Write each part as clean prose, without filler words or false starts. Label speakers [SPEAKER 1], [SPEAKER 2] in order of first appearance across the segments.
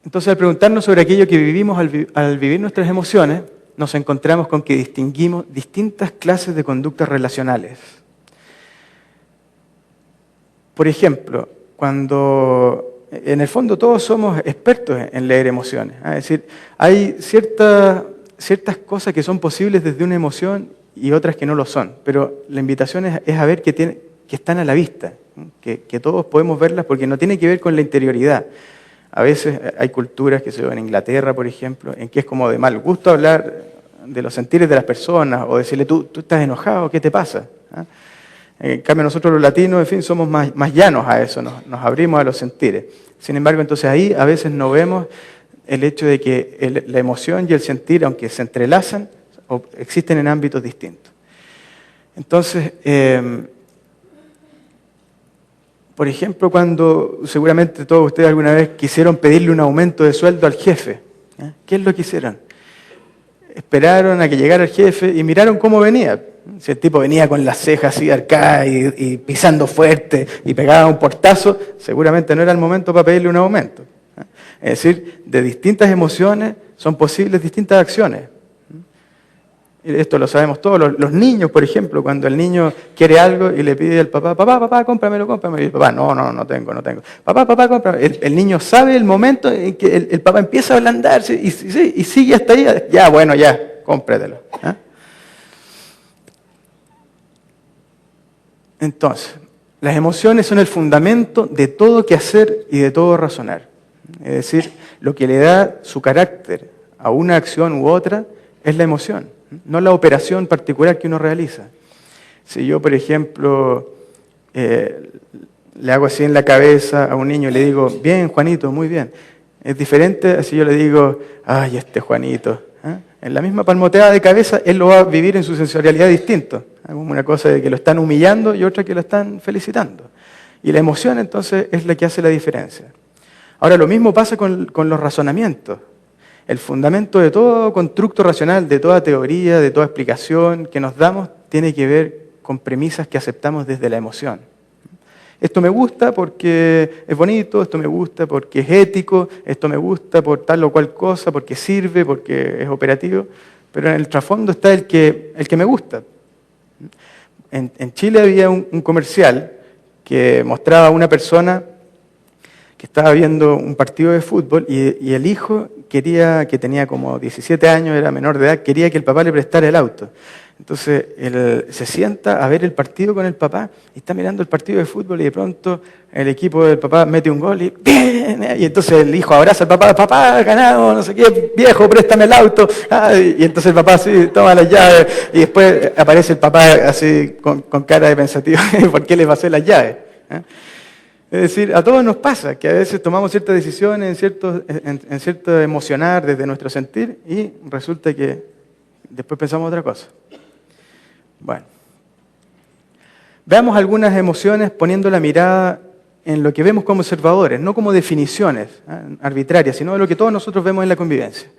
[SPEAKER 1] Entonces, al preguntarnos sobre aquello que vivimos al vivir nuestras emociones, nos encontramos con que distinguimos distintas clases de conductas relacionales. Por ejemplo, cuando en el fondo todos somos expertos en leer emociones. Es decir, hay ciertas cosas que son posibles desde una emoción y otras que no lo son. Pero la invitación es a ver que están a la vista, que todos podemos verlas porque no tiene que ver con la interioridad. A veces hay culturas, que se ven en Inglaterra, por ejemplo, en que es como de mal gusto hablar de los sentires de las personas o decirle, tú estás enojado, ¿qué te pasa? En cambio, nosotros los latinos, en fin, somos más llanos a eso, nos abrimos a los sentires. Sin embargo, entonces ahí a veces no vemos el hecho de que la emoción y el sentir, aunque se entrelazan, existen en ámbitos distintos. Entonces, por ejemplo, cuando seguramente todos ustedes alguna vez quisieron pedirle un aumento de sueldo al jefe, ¿qué es lo que hicieron? Esperaron a que llegara el jefe y miraron cómo venía. Si el tipo venía con las cejas así arcadas y pisando fuerte y pegaba un portazo, seguramente no era el momento para pedirle un aumento. Es decir, de distintas emociones son posibles distintas acciones. Y esto lo sabemos todos. Los niños, por ejemplo, cuando el niño quiere algo y le pide al papá, papá, cómpramelo. Y el papá, no tengo. Papá, cómprame. El niño sabe el momento en que el papá empieza a ablandarse y sigue hasta ahí. Ya, bueno, ya, cómpratelo. Entonces, las emociones son el fundamento de todo quehacer y de todo razonar. Es decir, lo que le da su carácter a una acción u otra es la emoción, no la operación particular que uno realiza. Si yo, por ejemplo, le hago así en la cabeza a un niño y le digo, bien, Juanito, muy bien. Es diferente si yo le digo, ay, este Juanito. En la misma palmoteada de cabeza, él lo va a vivir en su sensorialidad distinto. Como una cosa de que lo están humillando y otra que lo están felicitando. Y la emoción, entonces, es la que hace la diferencia. Ahora, lo mismo pasa con los razonamientos. El fundamento de todo constructo racional, de toda teoría, de toda explicación que nos damos, tiene que ver con premisas que aceptamos desde la emoción. Esto me gusta porque es bonito, esto me gusta porque es ético, esto me gusta por tal o cual cosa, porque sirve, porque es operativo, pero en el trasfondo está el que me gusta. En Chile había un comercial que mostraba a una persona que estaba viendo un partido de fútbol y el hijo quería, que tenía como 17 años, era menor de edad, quería que el papá le prestara el auto. Entonces él se sienta a ver el partido con el papá y está mirando el partido de fútbol y de pronto el equipo del papá mete un gol y ¡bien! Y entonces el hijo abraza al papá, ganado, no sé qué, viejo, préstame el auto. Y entonces el papá así toma las llaves y después aparece el papá así con cara de pensativo, ¿por qué le pasé las llaves? Es decir, a todos nos pasa que a veces tomamos ciertas decisiones en cierto emocionar desde nuestro sentir y resulta que después pensamos otra cosa. Bueno, veamos algunas emociones poniendo la mirada en lo que vemos como observadores, no como definiciones arbitrarias, sino de lo que todos nosotros vemos en la convivencia.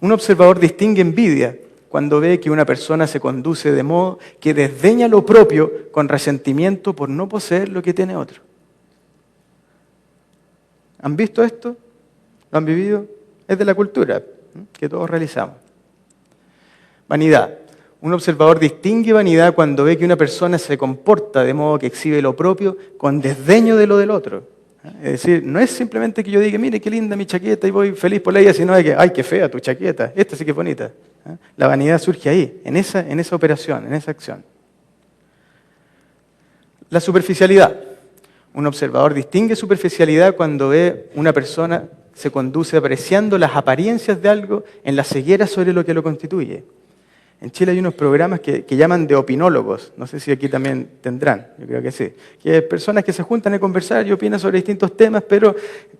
[SPEAKER 1] Un observador distingue envidia cuando ve que una persona se conduce de modo que desdeña lo propio con resentimiento por no poseer lo que tiene otro. ¿Han visto esto? ¿Lo han vivido? Es de la cultura que todos realizamos. Vanidad. Un observador distingue vanidad cuando ve que una persona se comporta de modo que exhibe lo propio con desdeño de lo del otro. Es decir, no es simplemente que yo diga, mire qué linda mi chaqueta y voy feliz por ella, sino de que, ay, qué fea tu chaqueta, esta sí que es bonita. La vanidad surge ahí, en esa operación, en esa acción. La superficialidad. Un observador distingue superficialidad cuando ve una persona se conduce apreciando las apariencias de algo en la ceguera sobre lo que lo constituye. En Chile hay unos programas que llaman de opinólogos, no sé si aquí también tendrán, yo creo que sí, que es personas que se juntan a conversar y opinan sobre distintos temas, pero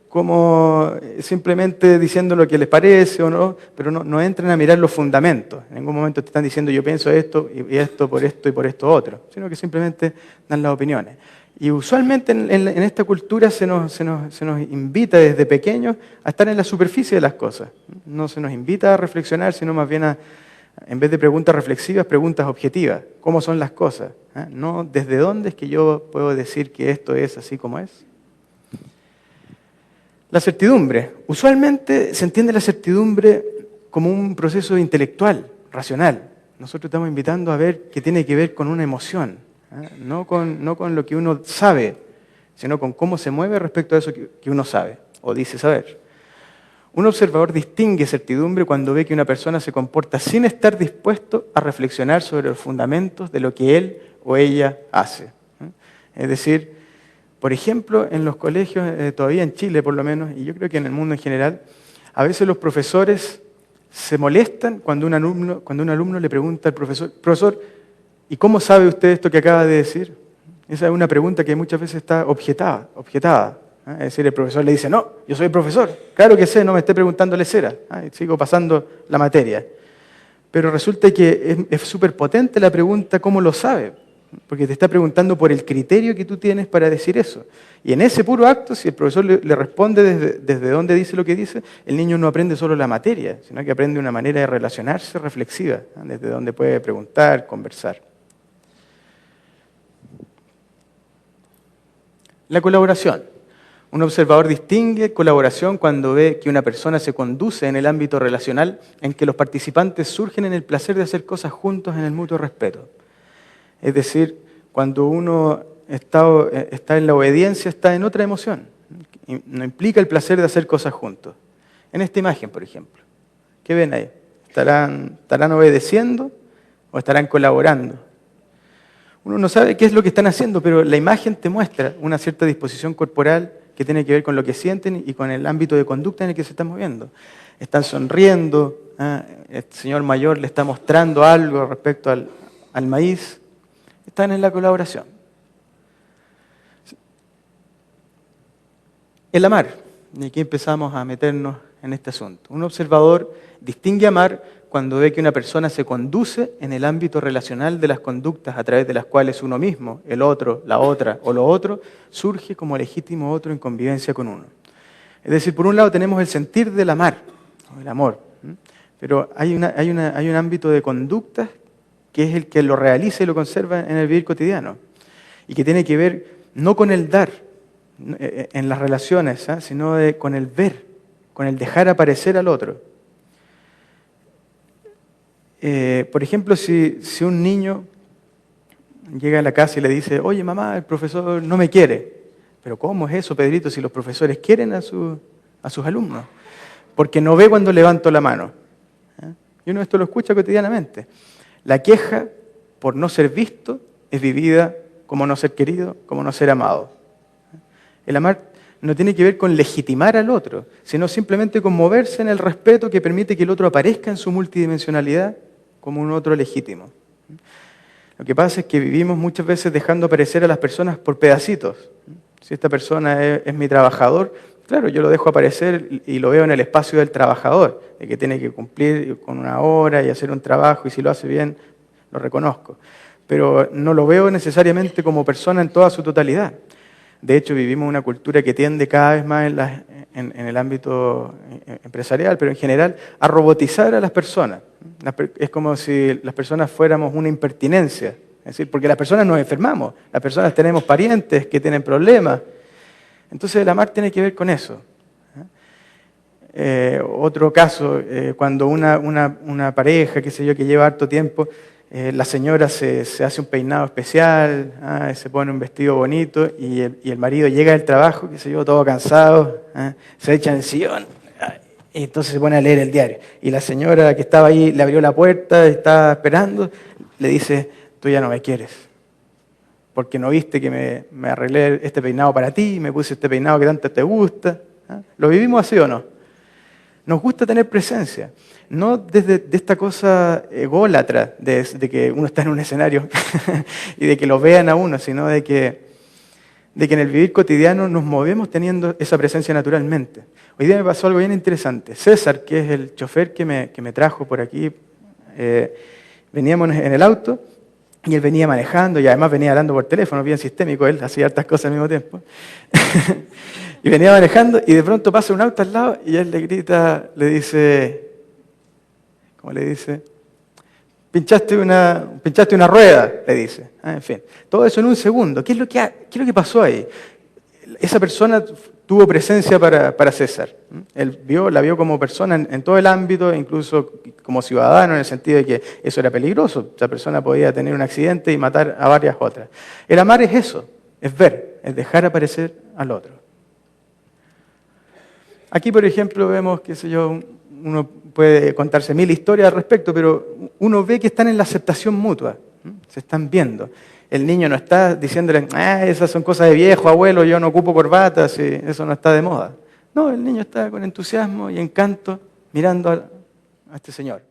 [SPEAKER 1] como simplemente diciendo lo que les parece o no, pero no entran a mirar los fundamentos. En ningún momento te están diciendo yo pienso esto y esto y por esto otro, sino que simplemente dan las opiniones. Y usualmente en esta cultura se nos invita desde pequeños a estar en la superficie de las cosas. No se nos invita a reflexionar, sino más bien en vez de preguntas reflexivas, preguntas objetivas. ¿Cómo son las cosas? No desde dónde es que yo puedo decir que esto es así como es. La certidumbre. Usualmente se entiende la certidumbre como un proceso intelectual, racional. Nosotros estamos invitando a ver que tiene que ver con una emoción, no con lo que uno sabe, sino con cómo se mueve respecto a eso que uno sabe o dice saber. Un observador distingue certidumbre cuando ve que una persona se comporta sin estar dispuesto a reflexionar sobre los fundamentos de lo que él o ella hace. Es decir, por ejemplo, en los colegios, todavía en Chile por lo menos, y yo creo que en el mundo en general, a veces los profesores se molestan cuando un alumno le pregunta al profesor, ¿y cómo sabe usted esto que acaba de decir? Esa es una pregunta que muchas veces está objetada. Es decir, el profesor le dice, no, yo soy el profesor, claro que sé, no me esté preguntando lesera, y sigo pasando la materia. Pero resulta que es súper potente la pregunta, ¿cómo lo sabe? Porque te está preguntando por el criterio que tú tienes para decir eso. Y en ese puro acto, si el profesor le responde desde dónde dice lo que dice, el niño no aprende solo la materia, sino que aprende una manera de relacionarse reflexiva, desde donde puede preguntar, conversar. La colaboración. Un observador distingue colaboración cuando ve que una persona se conduce en el ámbito relacional en que los participantes surgen en el placer de hacer cosas juntos en el mutuo respeto. Es decir, cuando uno está en la obediencia, está en otra emoción. No implica el placer de hacer cosas juntos. En esta imagen, por ejemplo, ¿qué ven ahí? ¿Estarán obedeciendo o estarán colaborando? Uno no sabe qué es lo que están haciendo, pero la imagen te muestra una cierta disposición corporal que tiene que ver con lo que sienten y con el ámbito de conducta en el que se están moviendo. Están sonriendo, el señor mayor le está mostrando algo respecto al maíz. Están en la colaboración. El amar, y aquí empezamos a meternos en este asunto. Un observador distingue amar cuando ve que una persona se conduce en el ámbito relacional de las conductas a través de las cuales uno mismo, el otro, la otra o lo otro, surge como legítimo otro en convivencia con uno. Es decir, por un lado tenemos el sentir del amar, o el amor, pero hay un ámbito de conductas que es el que lo realiza y lo conserva en el vivir cotidiano, y que tiene que ver no con el dar en las relaciones, sino con el ver, con el dejar aparecer al otro. Por ejemplo, si un niño llega a la casa y le dice, oye mamá, el profesor no me quiere. ¿Pero cómo es eso, Pedrito, si los profesores quieren a sus alumnos? Porque no ve cuando levanto la mano. Y uno esto lo escucha cotidianamente. La queja por no ser visto es vivida como no ser querido, como no ser amado. El amar no tiene que ver con legitimar al otro, sino simplemente con moverse en el respeto que permite que el otro aparezca en su multidimensionalidad como un otro legítimo. Lo que pasa es que vivimos muchas veces dejando aparecer a las personas por pedacitos. Si esta persona es mi trabajador, claro, yo lo dejo aparecer y lo veo en el espacio del trabajador, de que tiene que cumplir con una hora y hacer un trabajo, y si lo hace bien, lo reconozco. Pero no lo veo necesariamente como persona en toda su totalidad. De hecho, vivimos una cultura que tiende cada vez más en el ámbito empresarial, pero en general, a robotizar a las personas. Es como si las personas fuéramos una impertinencia. Es decir, porque las personas nos enfermamos, las personas tenemos parientes que tienen problemas. Entonces, el amar tiene que ver con eso. Otro caso, cuando una pareja, qué sé yo, que lleva harto tiempo, la señora se hace un peinado especial, se pone un vestido bonito y el marido llega del trabajo, qué sé yo, todo cansado, se echa en el sillón y entonces se pone a leer el diario. Y la señora que estaba ahí le abrió la puerta, estaba esperando, le dice, tú ya no me quieres, porque no viste que me arreglé este peinado para ti, me puse este peinado que tanto te gusta. ¿Lo vivimos así o no? Nos gusta tener presencia, no desde esta cosa ególatra de que uno está en un escenario y de que lo vean a uno, sino de que en el vivir cotidiano nos movemos teniendo esa presencia naturalmente. Hoy día me pasó algo bien interesante. César, que es el chofer que me trajo por aquí, veníamos en el auto y él venía manejando y además venía hablando por teléfono, bien sistémico, él hacía hartas cosas al mismo tiempo. Y venía manejando y de pronto pasa un auto al lado y él le grita, le dice, ¿cómo le dice? Pinchaste una rueda, le dice. En fin, todo eso en un segundo. ¿Qué es lo que pasó ahí? esa persona tuvo presencia para César. Él la vio como persona en todo el ámbito, incluso como ciudadano, en el sentido de que eso era peligroso. Esa persona podía tener un accidente y matar a varias otras. El amar es eso, es ver, es dejar aparecer al otro. Aquí, por ejemplo, vemos, qué sé yo, uno puede contarse mil historias al respecto, pero uno ve que están en la aceptación mutua, se están viendo. El niño no está diciéndole, esas son cosas de viejo, abuelo, yo no ocupo corbatas, y eso no está de moda. No, el niño está con entusiasmo y encanto mirando a este señor.